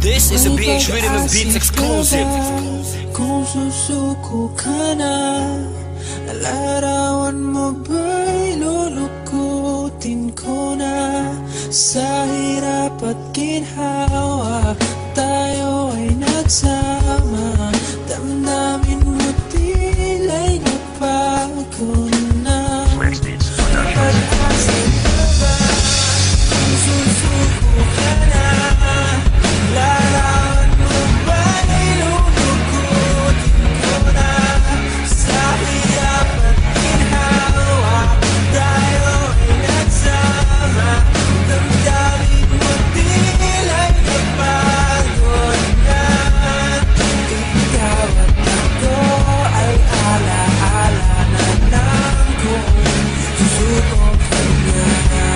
This is a BH Rhythm and Beats exclusive. Kung susuko ka na, larawan mo ba'y lulukutin ko na? Sa hirap at ginhawa, tayo ay nagsama. Damdamin mo tila'y nabago na. Pag-asa ka ba? Kung susuko ka na, larawan mo ba'y lulukutin ko na? Sa hirap at ginhawa, tayo ay nagsama. Damdamin mo tila'y napagod na. Ikaw at ako ay alaala na lang kung susuko ka na.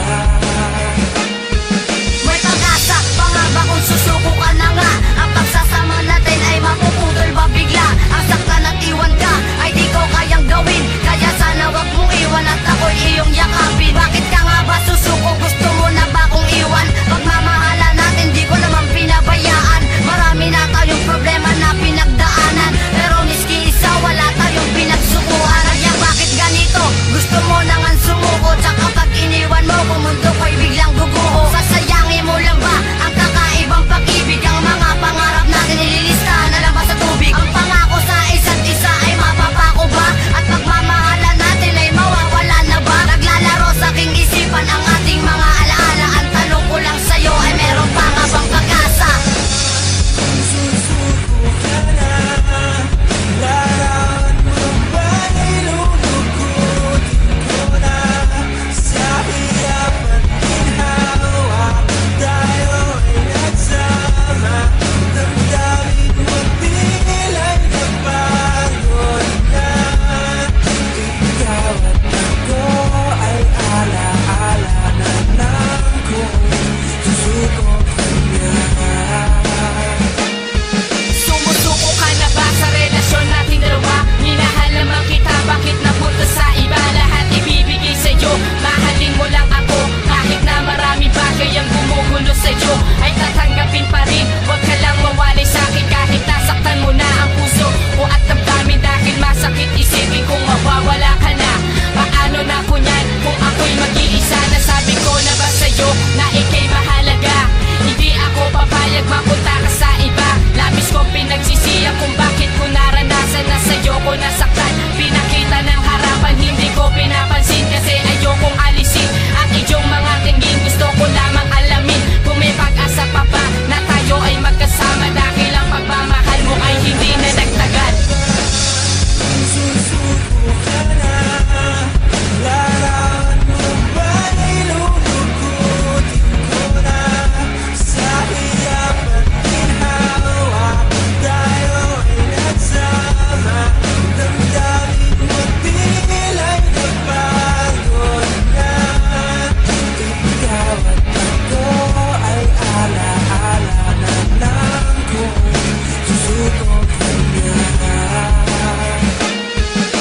May pag-asa pa nga ba kung susuko ka na nga? Ang pagsasama natin ay mapuputol ba bigla? Ang saktan at iwan ka ay di ko kayang gawin, kaya sana wag mong iwan at ako'y iyong yakapin. Bakit ka nga ba susuko? Gusto mo na ba kong iwan? Pagmamahalan natin di ko naman pinabayaan. Marami na tayong problema na pinagdaanan, pero miski isa wala tayong pinagsukuan. Kaya bakit ganito? Gusto mo nang sumuko, tsaka pag iniwan mo kung mundo ko'y biglang guguho. Sasayangin mo lang ba ang kakaibang pag-ibig? Ang mga pangarap natin nililistahan na lang ba sa tubig? Ang pangako sa isa't isa ay mapapako ba? At pagmamahalan natin ay mawawala na ba? Naglalaro sa aking isipan ang ating mga alaala. Ang tanong ko lang sa'yo ay meron pa nga bang pag-asa? Kung susuko ka na, larawan mo ba'y lulukutin ko na? Sa hirap at ginhawa, tayo ay nagsama. Damdamin mo tila'y napagod na. Ikaw at ako ay alaala na lang kung susuko ka na. Sumusuko ka na ba sa relasyon nating dalawa? Minahal naman kita, bakit napunta sa iba? Lahat ibibigay sa'yo, mahalin mo lang ako. Kahit na marami bagay ang gumugulo sa'yo, ay tatanggapin pa rin. Huwag ka lang mawalay sa'kin kahit nasaktan mo na ang puso ko at damdamin. Dahil masakit isipin kung mawawala ka na. Paano na kunyan kung ako'y mag-iisa? Nasabi ko na ba sa'yo na ika'y mahalaga? Hindi ako papayag mapunta ka sa iba. Labis ko pinagsisiyan kung bakit ko naranasan na sa'yo ko nasaktan. Pinakita ng harapan, hindi ko pinapansin kasi ayokong alisin ang iyong mga tingin. Gusto ko lamang alamin kung may pag-asa pa ba na tayo ay magkasama. Dahil ang pagmamahal mo ay hindi na nagtagal. Kung susuko ka na, larawan mo ba'y lulukutin ko na? Sa hirap at ginhawa, tayo ay nagsama. Damdamin mo tila'y napagod na. Ikaw at ako ay alaala na lang kung susuko ka na.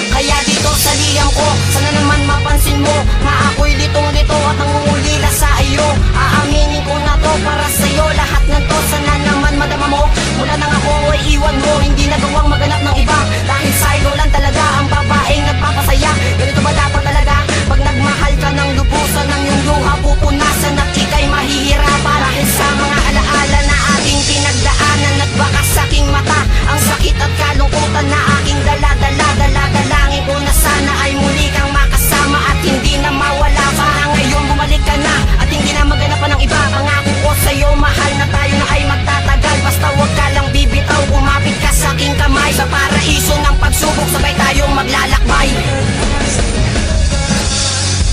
Kaya dito sa liham ko, sana naman mapansin mo na ako'y litong-lito at nangungulila sa iyo. Aaminin ko na to para sa'yo. Lahat ng to sana naman madama mo. Mula nang ako ay iwan mo, hindi nagawang maganap ng iba. Dahil sa'yo lang talaga ang babaeng nagpapasaya. Ganito ba dapat talaga? Pag nagmahal ka ng lubusan, ng iyong luha pupunasan at ika'y mahihirapan. Dahil sa mga alaala na ating pinagdaanan at baka sa aking mata ang sakit at kalungkutan na aking dala-dala. Dalangin ko na sana ay muli kang makasama at hindi na mawala pa. Na ngayon bumalik ka na at hindi na maganap pa ng iba. Pangako ko sa'yo, mahal na tayo na ay magtatagal. Basta huwag ka lang bibitaw, kumapit ka sa aking kamay. Sa paraiso ng pagsubok, sabay tayong maglalakbay.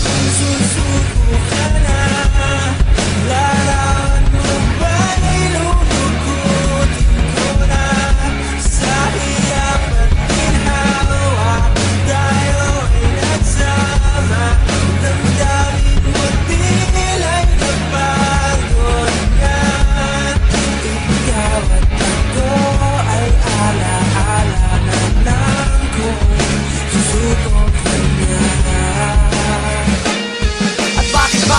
Kung susuko ka na, larawan mo ba'y lulukutin ko na? Sa hirap at ginhawa, tayo ay nagsama. Damdamin mo tila'y napagod na. Ikaw at ako ay alaala na lang kung susuko ka na.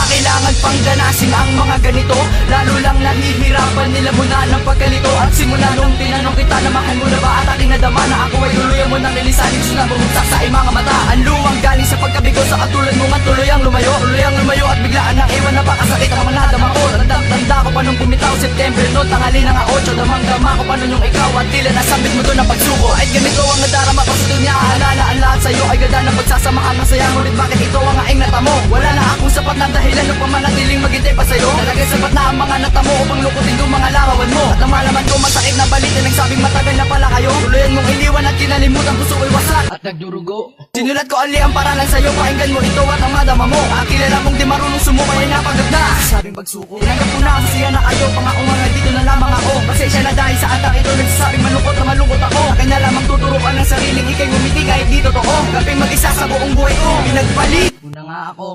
Kailangan pang ganasin ang mga ganito, lalo lang nahihirapan nila muna ng pagkalito at simula nung tinanong kita na mahal mo na ba at aking nadama na ako ay tuluyan mo ng nilisanin gusto na bumugsak sa iyong mga mata. Ang luwang galing sa pagkabigo sa katulad mo nga tuluyang lumayo at biglaan nang iwan napakasakit ang mga nadama ko. Tanda ko pa nung bumitaw September no tanghali na nga 8 damang-dama ko pa nun yung ikaw at tila nasambit mo doon ang pagsuko. Ay ganito ang nadarama ko sa dunya, alala ang lahat sa'yo ay ganda na pagsasamahan ng saya. Ngunit bakit ito ang aing natamo? Wala na akong sapat na dahilan upang manatiling maghintay pa sa'yo. Talagang sapat na ang mga natamo upang lukutin yung mga larawan mo. At ang malaman ko masakit na balita nagsabing matagal na pala kayo. Tuluyan mong iniwan at kinalimutan puso ko'y wasak at nagdurugo. Sinulat ko ali ang paralan sa'yo, pakinggan mo ito at ang madama mo. Akilala mong di marunong sumuko ay napagod na sabing pagsuko. Tinanggap ko na ang siya na kayo, pangaungan dito na lamang ako. Pasensya na dahil sa atak ito nagsasabing malungkot na malungkot ako. Akin na lamang tuturukan ng sariling ikay ngumiti kahit di totoo. Kaping mag-isa sa buong buhay ko, pinagpalit. Una nga ako.